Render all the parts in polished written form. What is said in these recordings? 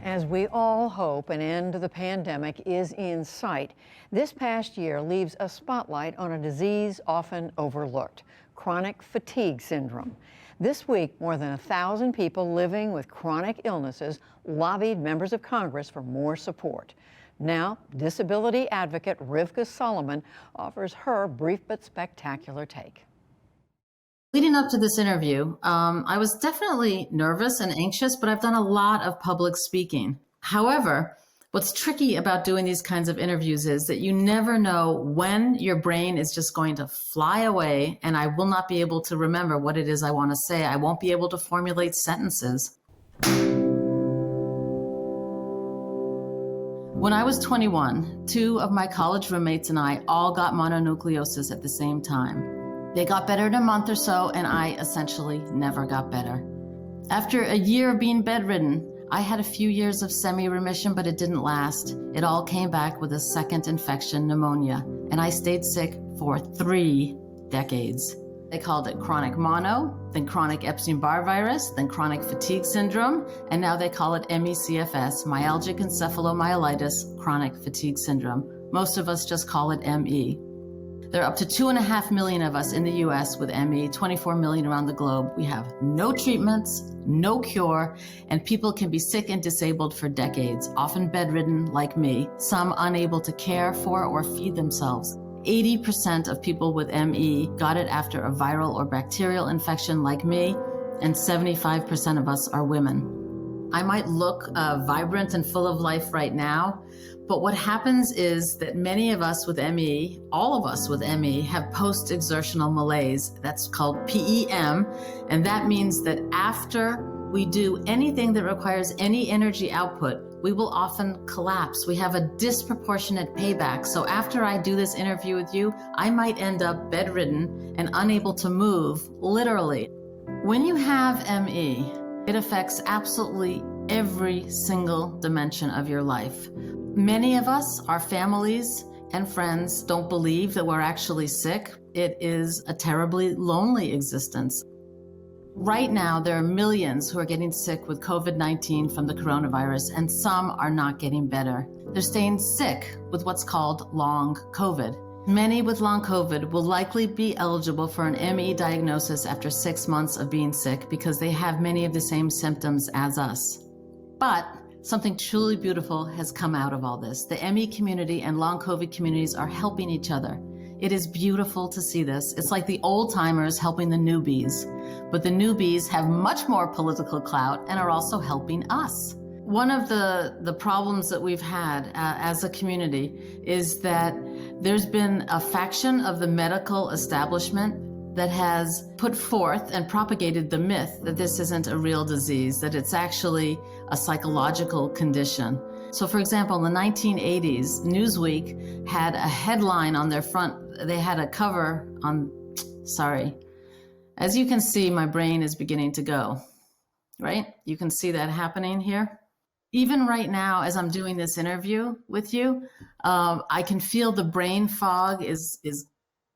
As we all hope an end to the pandemic is in sight, this past year leaves a spotlight on a disease often overlooked, chronic fatigue syndrome. This week, more than 1,000 people living with chronic illnesses lobbied members of Congress for more support. Now, disability advocate Rivka Solomon offers her brief but spectacular take. Leading up to this interview, I was definitely nervous and anxious, but I've done a lot of public speaking. However, what's tricky about doing these kinds of interviews is that you never know when your brain is just going to fly away and I will not be able to remember what it is I want to say. I won't be able to formulate sentences. When I was 21, 2 of my college roommates and I all got mononucleosis at the same time. They got better in a month or so, and I essentially never got better. After a year of being bedridden, I had a few years of semi-remission, but it didn't last. It all came back with a second infection, pneumonia, and I stayed sick for 3 decades. They called it chronic mono, then chronic Epstein-Barr virus, then chronic fatigue syndrome, and now they call it ME/CFS, myalgic encephalomyelitis chronic fatigue syndrome. Most of us just call it ME. There are up to 2.5 million of us in the US with ME, 24 million around the globe. We have no treatments, no cure, and people can be sick and disabled for decades, often bedridden like me, some unable to care for or feed themselves. 80% of people with ME got it after a viral or bacterial infection like me, and 75% of us are women. I might look vibrant and full of life right now, but what happens is that many of us with ME, all of us with ME, have post-exertional malaise. That's called PEM, and that means that after we do anything that requires any energy output, we will often collapse. We have a disproportionate payback. So after I do this interview with you, I might end up bedridden and unable to move, literally. When you have ME, it affects absolutely every single dimension of your life. Many of us, our families and friends, don't believe that we're actually sick. It is a terribly lonely existence. Right now, there are millions who are getting sick with COVID-19 from the coronavirus, and some are not getting better. They're staying sick with what's called long COVID. Many with long COVID will likely be eligible for an ME diagnosis after 6 months of being sick because they have many of the same symptoms as us. But something truly beautiful has come out of all this. The ME community and long COVID communities are helping each other. It is beautiful to see this. It's like the old timers helping the newbies, but the newbies have much more political clout and are also helping us. One of the problems that we've had as a community is that there's been a faction of the medical establishment that has put forth and propagated the myth that this isn't a real disease, that it's actually a psychological condition. So for example, in the 1980s, Newsweek had a headline on their front, they had a cover on, as you can see, my brain is beginning to go, right? You can see that happening here. Even right now, as I'm doing this interview with you, I can feel the brain fog is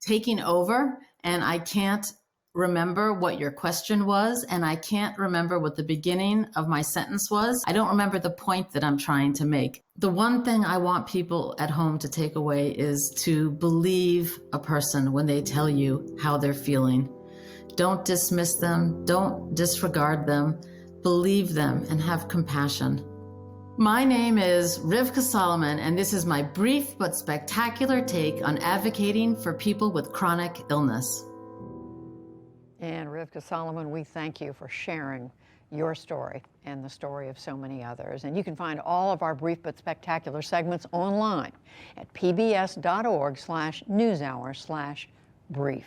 taking over, and I can't remember what your question was, and I can't remember what the beginning of my sentence was. I don't remember the point that I'm trying to make. The one thing I want people at home to take away is to believe a person when they tell you how they're feeling. Don't dismiss them, don't disregard them, believe them and have compassion. My name is Rivka Solomon, and this is my brief but spectacular take on advocating for people with chronic illness. And Rivka Solomon, we thank you for sharing your story and the story of so many others. And you can find all of our brief but spectacular segments online at pbs.org/newshour/brief.